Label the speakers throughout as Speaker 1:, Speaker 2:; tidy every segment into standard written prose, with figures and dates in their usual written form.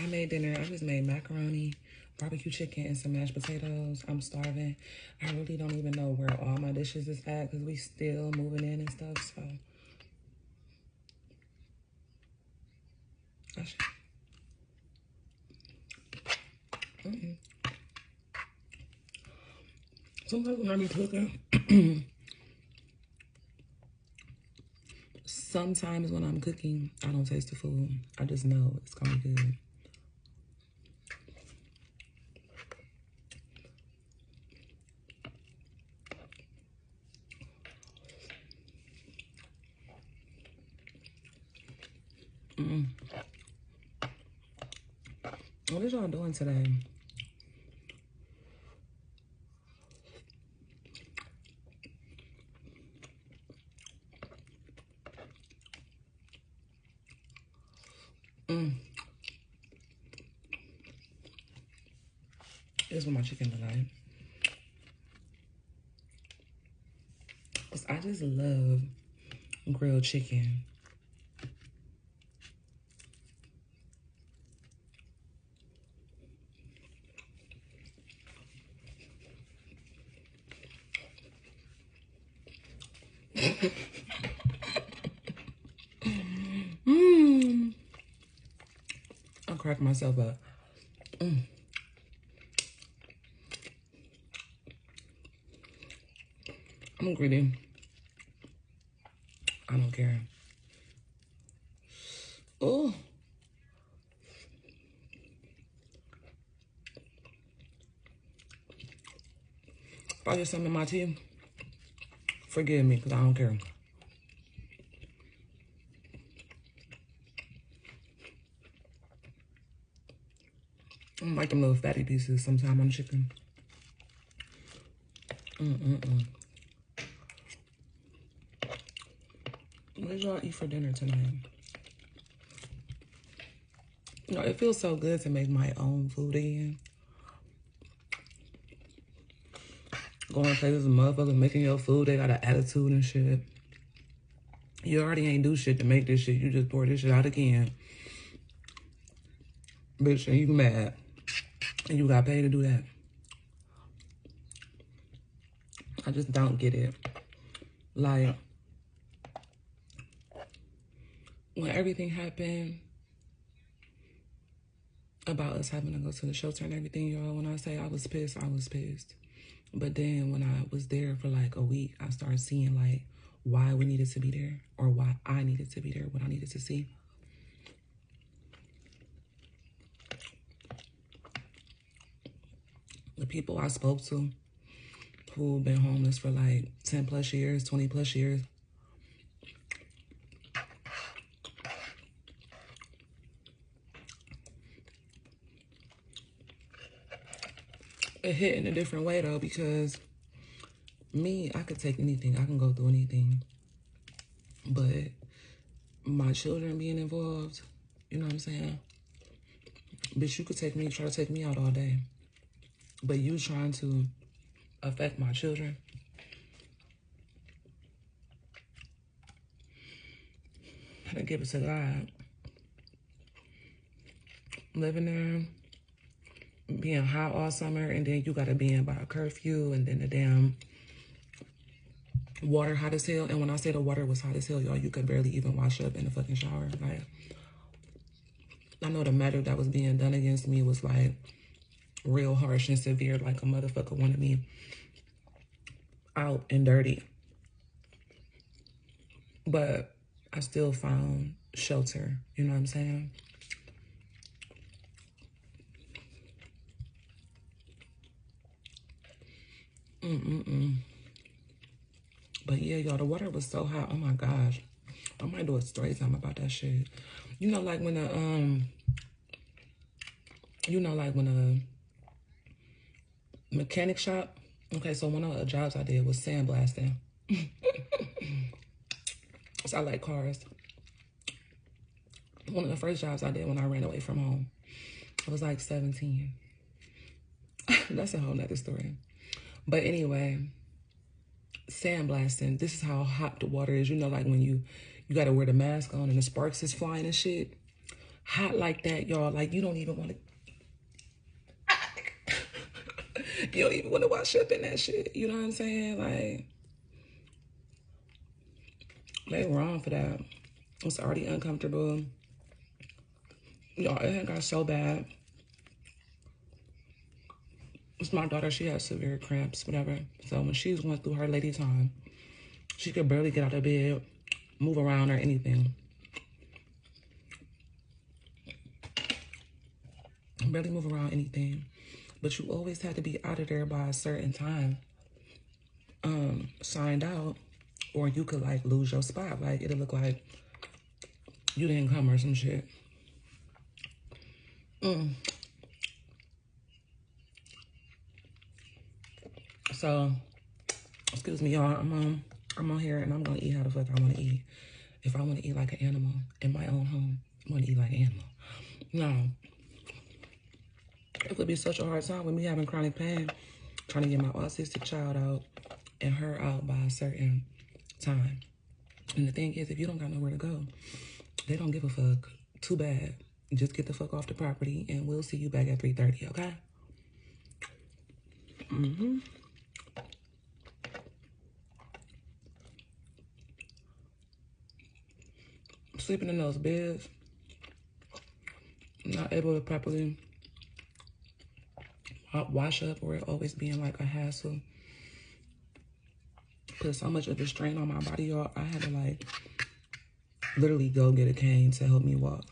Speaker 1: I made dinner. I just made macaroni, barbecue chicken, and some mashed potatoes. I'm starving. I really don't even know where all my dishes is at because we still moving in and stuff. So, I should. Sometimes when I be cooking, sometimes when I'm cooking, I don't taste the food. I just know it's gonna be good. What is y'all doing today? This is what my chicken look like. 'Cause I just love grilled chicken. I crack myself up. I'm greedy. I don't care. Oh. If I get something in my tea, forgive me, because I don't care. I don't like them little fatty pieces sometimes on chicken. What did y'all eat for dinner tonight? You know, it feels so good to make my own food again. Going places with motherfuckers making your food, they got an attitude and shit. You already ain't do shit to make this shit. You just pour this shit out again. Bitch, and you mad. And you got paid to do that. I just don't get it. Like, when everything happened about us having to go to the shelter and everything, y'all, when I say I was pissed, I was pissed. But then when I was there for like a week, I started seeing like why we needed to be there or why I needed to be there, what I needed to see. The people I spoke to who've been homeless for like 10 plus years, 20 plus years, it hit in a different way though, because me, I could take anything. I can go through anything. But my children being involved, you know what I'm saying? Bitch, you could try to take me out all day. But you trying to affect my children? I gotta give it to God. Living there, being hot all summer, and then you gotta be in by a curfew, and then the damn water hot as hell. And when I say the water was hot as hell, y'all, you could barely even wash up in the fucking shower. Like, I know the matter that was being done against me was like real harsh and severe. Like a motherfucker wanted me out and dirty. But I still found shelter. You know what I'm saying? But yeah, y'all, the water was so hot. Oh my gosh. I might do a story time about that shit. You know, like when a mechanic shop. Okay, so one of the jobs I did was sandblasting. So I like cars. One of the first jobs I did when I ran away from home, I was like 17. That's a whole nother story. But anyway, sandblasting, this is how hot the water is. You know, like when you got to wear the mask on and the sparks is flying and shit. hot like that, y'all. Like, you don't even want to. You don't even want to wash up in that shit. You know what I'm saying? Like, they wrong for that. It's already uncomfortable. Y'all, it got so bad. It's my daughter. She has severe cramps, whatever. So when she was going through her lady time, she could barely get out of bed, move around or anything. Barely move around anything. But you always had to be out of there by a certain time. Signed out, or you could like lose your spot. Like, it'll look like you didn't come or some shit. So, excuse me, y'all. I'm on here and I'm gonna eat how the fuck I want to eat. If I want to eat like an animal in my own home, I want to eat like an animal. No, it would be such a hard time with me having chronic pain, trying to get my autistic child out and her out by a certain time. And the thing is, if you don't got nowhere to go, they don't give a fuck. Too bad. Just get the fuck off the property and we'll see you back at 3:30, okay? Sleeping in those beds, not able to properly wash up, or it always being like a hassle. Put so much of the strain on my body, y'all. I had to like literally go get a cane to help me walk.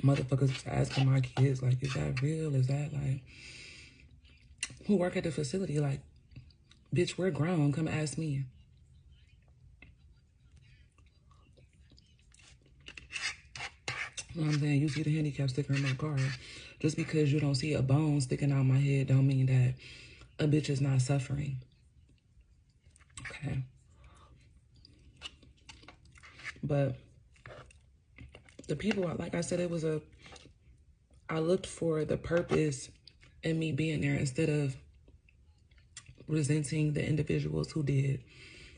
Speaker 1: Motherfuckers was asking my kids, like, is that real? Is that like, who work at the facility? Like, bitch, we're grown. Come ask me. You know what I'm saying? You see the handicap sticker in my car. Just because you don't see a bone sticking out my head don't mean that a bitch is not suffering. Okay. But the people, like I said, I looked for the purpose in me being there instead of resenting the individuals who did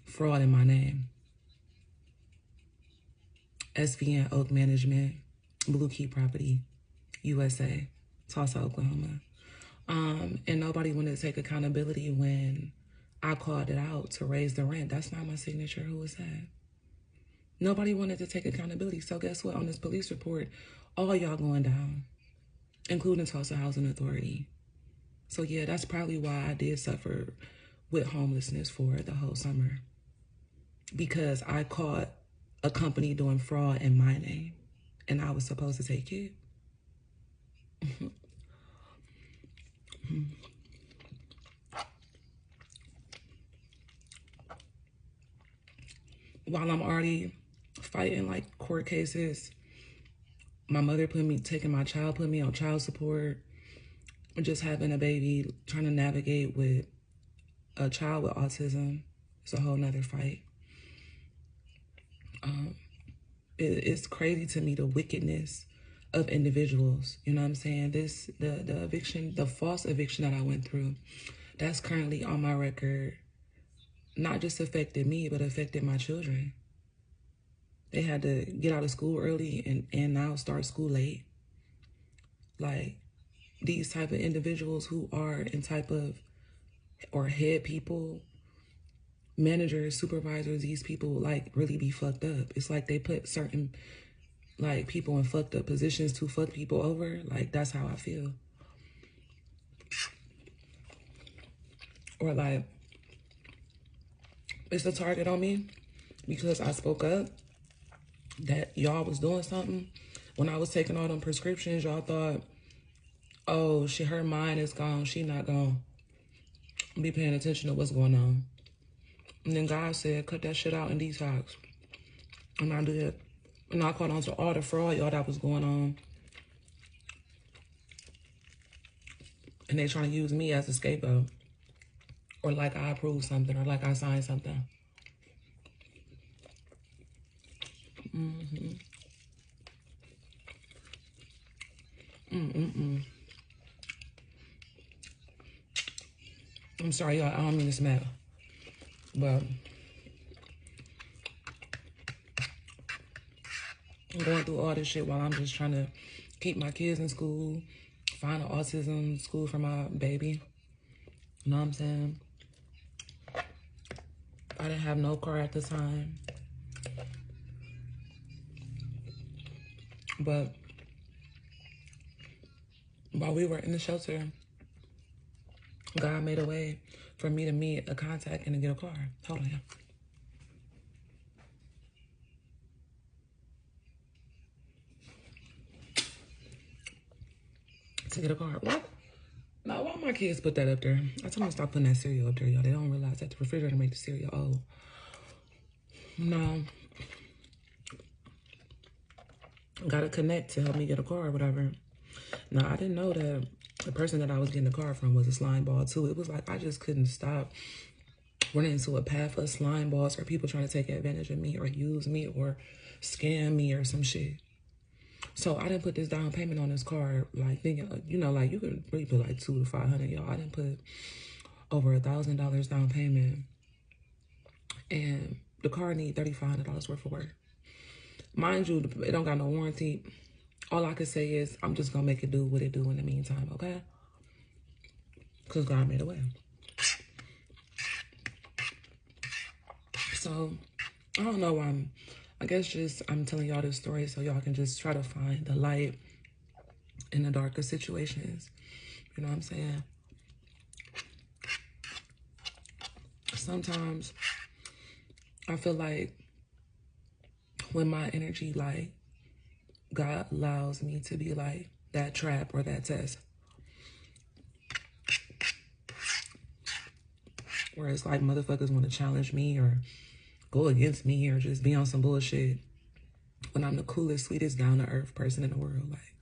Speaker 1: fraud in my name. SVN Oak Management, Blue Key Property, USA, Tulsa, Oklahoma. And nobody wanted to take accountability when I called it out to raise the rent. That's not my signature. Who was that? Nobody wanted to take accountability. So guess what? On this police report, all y'all going down, including Tulsa Housing Authority. So yeah, that's probably why I did suffer with homelessness for the whole summer. Because I caught a company doing fraud in my name and I was supposed to take it. While I'm already fighting like court cases, my mother taking my child, put me on child support, just having a baby, trying to navigate with a child with autism. It's a whole nother fight. It's crazy to me, the wickedness of individuals. You know what I'm saying? The eviction, the false eviction that I went through, that's currently on my record, not just affected me, but affected my children. They had to get out of school early and now start school late. Like, these type of individuals who are in type of, or head people, managers, supervisors, these people like really be fucked up. It's like they put certain like people in fucked up positions to fuck people over. Like, that's how I feel. Or like, it's a target on me because I spoke up that y'all was doing something. When I was taking all them prescriptions, y'all thought, oh, her mind is gone. She not gonna be paying attention to what's going on. And then God said, cut that shit out and detox. And I did. And I caught on to all the fraud, y'all, that was going on. And they trying to use me as a scapegoat. Or like I approved something, or like I signed something. I'm sorry, y'all. I don't mean to smack. But I'm going through all this shit while I'm just trying to keep my kids in school, find an autism school for my baby. You know what I'm saying? I didn't have no car at the time. But while we were in the shelter, God made a way for me to meet a contact and to get a car. Hold on. To get a car. What? Now, why my kids put that up there? I told them to stop putting that cereal up there, y'all. They don't realize that the refrigerator make the cereal old. No. Gotta connect to help me get a car or whatever. Now, I didn't know that the person that I was getting the car from was a slime ball, too. It was like I just couldn't stop running into a path of slime balls or people trying to take advantage of me or use me or scam me or some shit. So I didn't put this down payment on this car, like thinking, you know, like you could really put like $200 to $500, y'all. I didn't put over $1,000 down payment, and the car need $3,500 worth of work. Mind you, it don't got no warranty. All I could say is I'm just gonna make it do what it do in the meantime, okay? Cause God made a way. So I don't know why I guess just I'm telling y'all this story so y'all can just try to find the light in the darkest situations. You know what I'm saying? Sometimes I feel like when my energy, like, God allows me to be like that trap or that test, where it's like motherfuckers want to challenge me or go against me or just be on some bullshit when I'm the coolest, sweetest, down-to-earth person in the world. Like,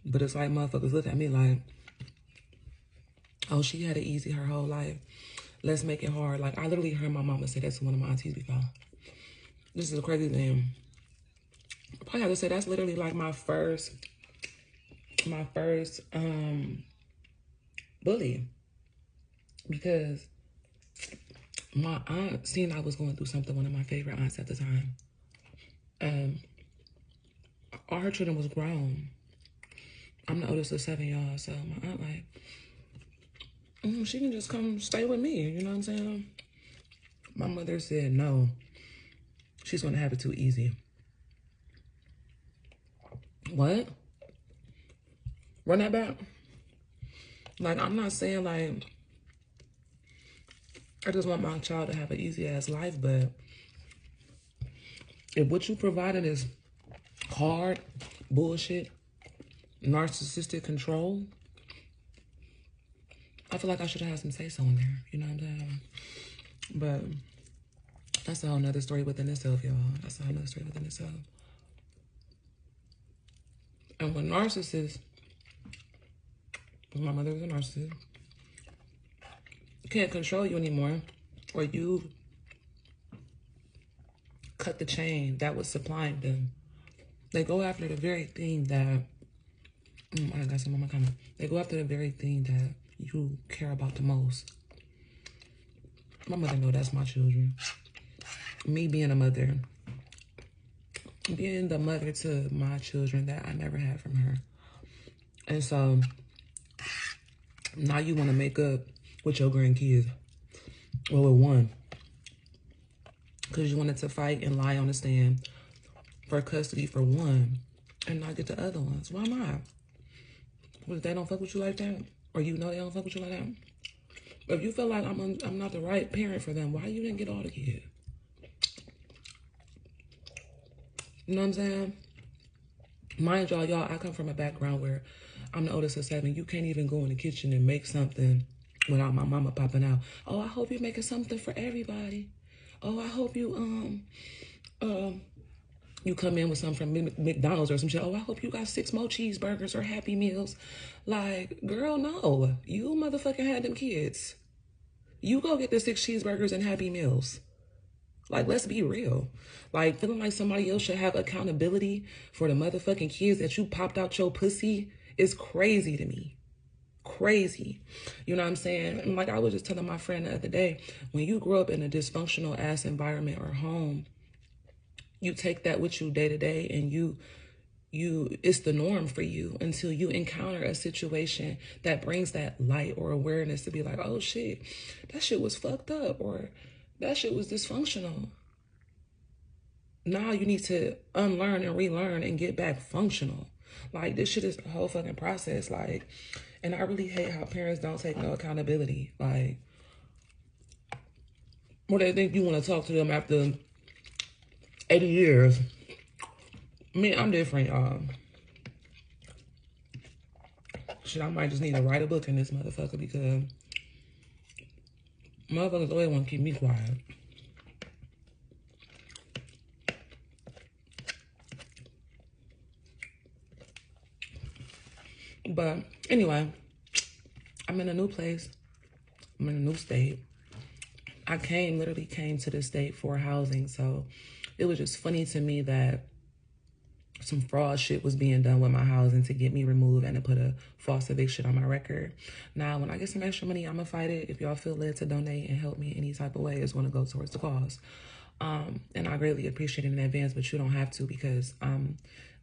Speaker 1: but it's like motherfuckers look at me like, oh, she had it easy her whole life. Let's make it hard. Like, I literally heard my mama say that to one of my aunties before. This is a crazy thing. I probably have to say that's literally like my first bully. Because my aunt seen I was going through something, one of my favorite aunts at the time. All her children was grown. I'm the oldest of 7, y'all. So my aunt like, she can just come stay with me. You know what I'm saying? My mother said no. She's going to have it too easy. What? Run that back? Like, I'm not saying, like, I just want my child to have an easy-ass life, but if what you provided is hard, bullshit, narcissistic control, I feel like I should have had some say-so in there. You know what I'm saying? But that's a whole nother story within itself, y'all. That's a whole nother story within itself. And when narcissists, my mother was a narcissist, can't control you anymore, or you cut the chain that was supplying them, they go after the very thing that, I got some on my comment. They go after the very thing that you care about the most. My mother know that's my children. Me being a mother, being the mother to my children that I never had from her. And so now you want to make up with your grandkids. Well, with one. Because you wanted to fight and lie on the stand for custody for one and not get the other ones. Why not? Because they don't fuck with you like that? Or you know they don't fuck with you like that? If you feel like I'm not the right parent for them, why you didn't get all the kids? You know what I'm saying? Mind y'all, I come from a background where I'm the oldest of 7. You can't even go in the kitchen and make something without my mama popping out. Oh, I hope you're making something for everybody. Oh, I hope you you come in with something from McDonald's or some shit. Oh, I hope you got 6 more cheeseburgers or Happy Meals. Like, girl, no. You motherfucking had them kids. You go get the 6 cheeseburgers and Happy Meals. Like, let's be real. Like, feeling like somebody else should have accountability for the motherfucking kids that you popped out your pussy is crazy to me. Crazy. You know what I'm saying? And like I was just telling my friend the other day, when you grow up in a dysfunctional ass environment or home, you take that with you day to day, and you it's the norm for you until you encounter a situation that brings that light or awareness to be like, oh shit, that shit was fucked up, or that shit was dysfunctional. Now you need to unlearn and relearn and get back functional. Like, this shit is the whole fucking process. Like, and I really hate how parents don't take no accountability. Like, or they think you want to talk to them after 80 years. Me, I'm different, y'all. Shit, I might just need to write a book in this motherfucker because motherfuckers always want to keep me quiet. But anyway, I'm in a new place. I'm in a new state. I literally came to this state for housing. So it was just funny to me that some fraud shit was being done with my housing to get me removed and to put a false eviction on my record. Now, when I get some extra money, I'm gonna fight it. If y'all feel led to donate and help me in any type of way, it's gonna go towards the cause. And I greatly appreciate it in advance, but you don't have to, because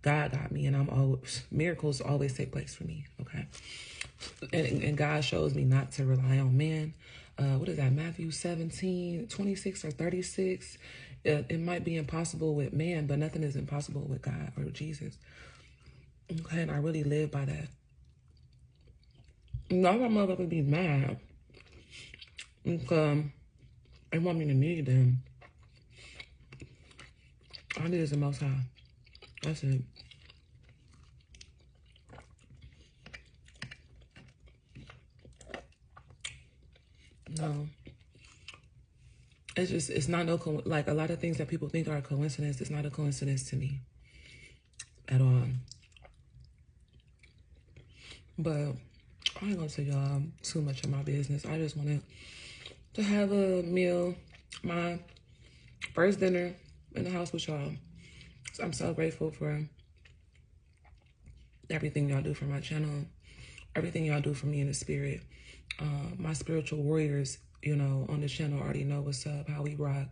Speaker 1: God got me, and miracles always take place for me, okay? And God shows me not to rely on man. What is that, Matthew 17:26 or 36? It might be impossible with man, but nothing is impossible with God or Jesus. Okay, and I really live by that. Now my mother would be mad because they want me to need them. I need is the Most High. That's it. No. It's not like a lot of things that people think are a coincidence. It's not a coincidence to me at all. But I ain't gonna tell y'all too much of my business. I just wanted to have a meal, my first dinner in the house with y'all. So I'm so grateful for everything y'all do for my channel, everything y'all do for me in the spirit. My spiritual warriors, you know, on the channel already know what's up, how we rock.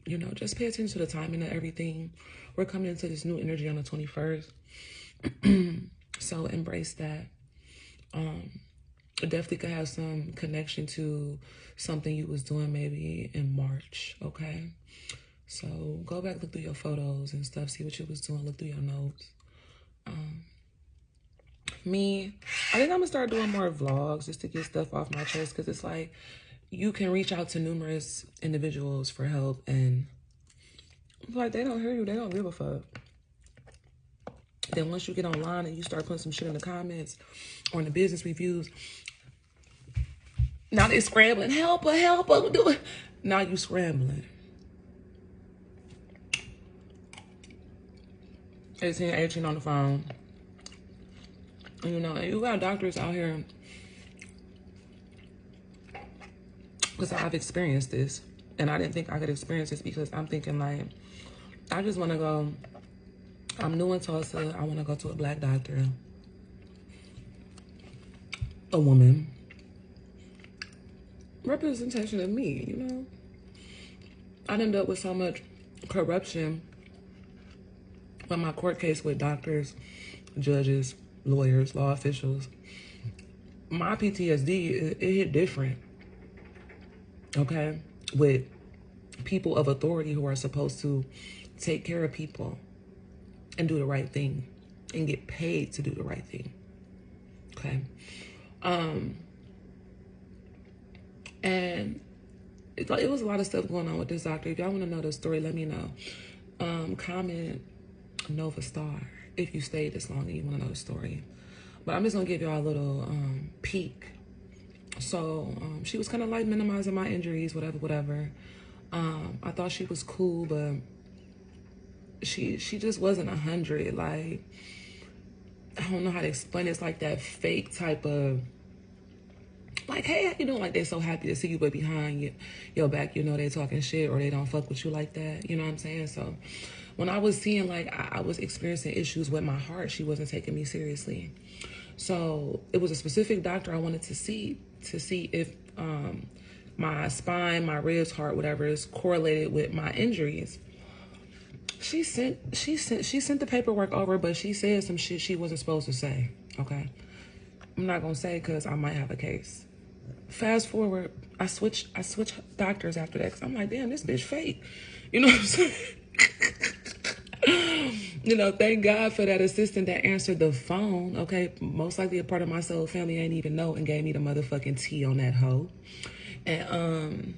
Speaker 1: You know, just pay attention to the timing of everything. We're coming into this new energy on the 21st. So embrace that. It definitely could have some connection to something you was doing maybe in March, okay? So go back, look through your photos and stuff, see what you was doing, look through your notes. I think I'm gonna start doing more vlogs just to get stuff off my chest, because it's like you can reach out to numerous individuals for help, and like they don't hear you, they don't give a fuck. Then once you get online and you start putting some shit in the comments or in the business reviews, now they're scrambling, help her, do it. Now you scrambling. 18 on the phone. You know, and you got doctors out here, because I've experienced this, and I didn't think I could experience this, because I'm thinking like, I just want to go, I'm new in Tulsa, I want to go to a black doctor, a woman, representation of me, you know. I'd end up with so much corruption on my court case with doctors, judges, lawyers, law officials. My PTSD, it hit different, okay? With people of authority who are supposed to take care of people and do the right thing and get paid to do the right thing, okay? And it was a lot of stuff going on with this doctor. If y'all want to know the story, let me know. Comment Nova Star if you stayed this long and you want to know the story. But I'm just going to give y'all a little peek. So she was kind of like minimizing my injuries, whatever. I thought she was cool, but she just wasn't 100. Like, I don't know how to explain it. It's like that fake type of, like, hey, how you doing? Like, they're so happy to see you, but behind your back, you know, they talking shit, or they don't fuck with you like that. You know what I'm saying? So when I was seeing, like, I was experiencing issues with my heart, she wasn't taking me seriously. So it was a specific doctor I wanted to see if my spine, my ribs, heart, whatever is correlated with my injuries. She sent the paperwork over, but she said some shit she wasn't supposed to say. Okay, I'm not gonna say because I might have a case. Fast forward, I switched doctors after that because I'm like, damn, this bitch fake. You know what I'm saying? You know, thank God for that assistant that answered the phone. Okay, most likely a part of my soul family ain't even know and gave me the motherfucking tea on that hoe. And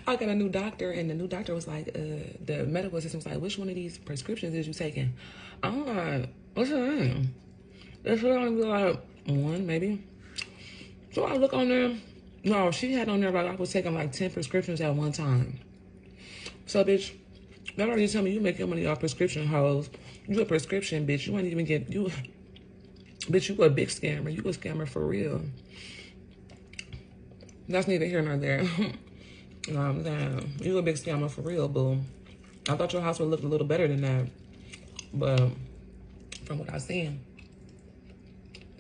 Speaker 1: I got a new doctor, and the new doctor was like, the medical assistant was like, which one of these prescriptions is you taking? I'm like, what's your name? It should only be like one, maybe. So I look on there. No, she had on there like I was taking like 10 prescriptions at one time. So, bitch, that already tell me you make your money off prescription hoes. You a prescription, bitch. You ain't even get, you, bitch, you a big scammer. You a scammer for real. That's neither here nor there. You know what I'm saying? You a big scammer for real, boo. I thought your house would look a little better than that. But from what I seen,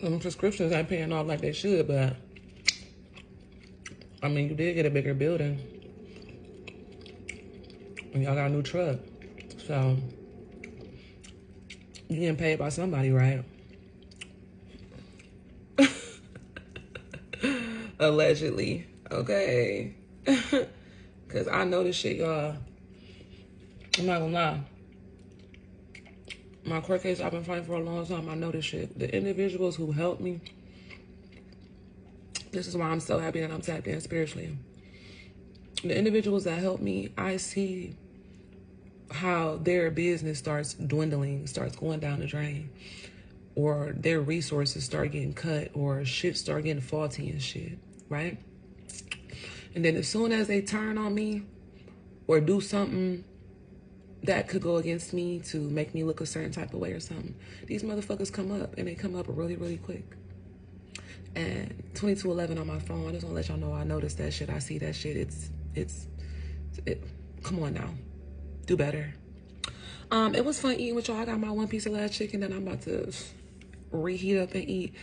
Speaker 1: them prescriptions ain't paying off like they should, but I mean, you did get a bigger building. And y'all got a new truck. So, you getting paid by somebody, right? Allegedly. Okay. Because I know this shit, y'all. I'm not gonna lie. My court case I've been fighting for a long time. I know this shit. The individuals who helped me, this is why I'm so happy that I'm tapped in spiritually. The individuals that helped me, I see how their business starts dwindling, starts going down the drain, or their resources start getting cut, or shit start getting faulty and shit, right? And then as soon as they turn on me or do something that could go against me to make me look a certain type of way or something, these motherfuckers come up, and they come up really, really quick. And 2211 on my phone, I just want to let y'all know I noticed that shit. I see that shit. Come on now. Do better. It was fun eating with y'all. I got my one piece of last chicken that I'm about to reheat up and eat.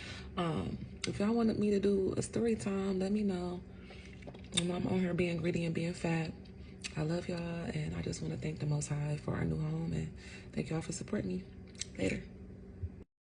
Speaker 1: If y'all wanted me to do a story time, let me know. I'm on here being greedy and being fat. I love y'all, and I just want to thank the Most High for our new home, and thank y'all for supporting me. Later.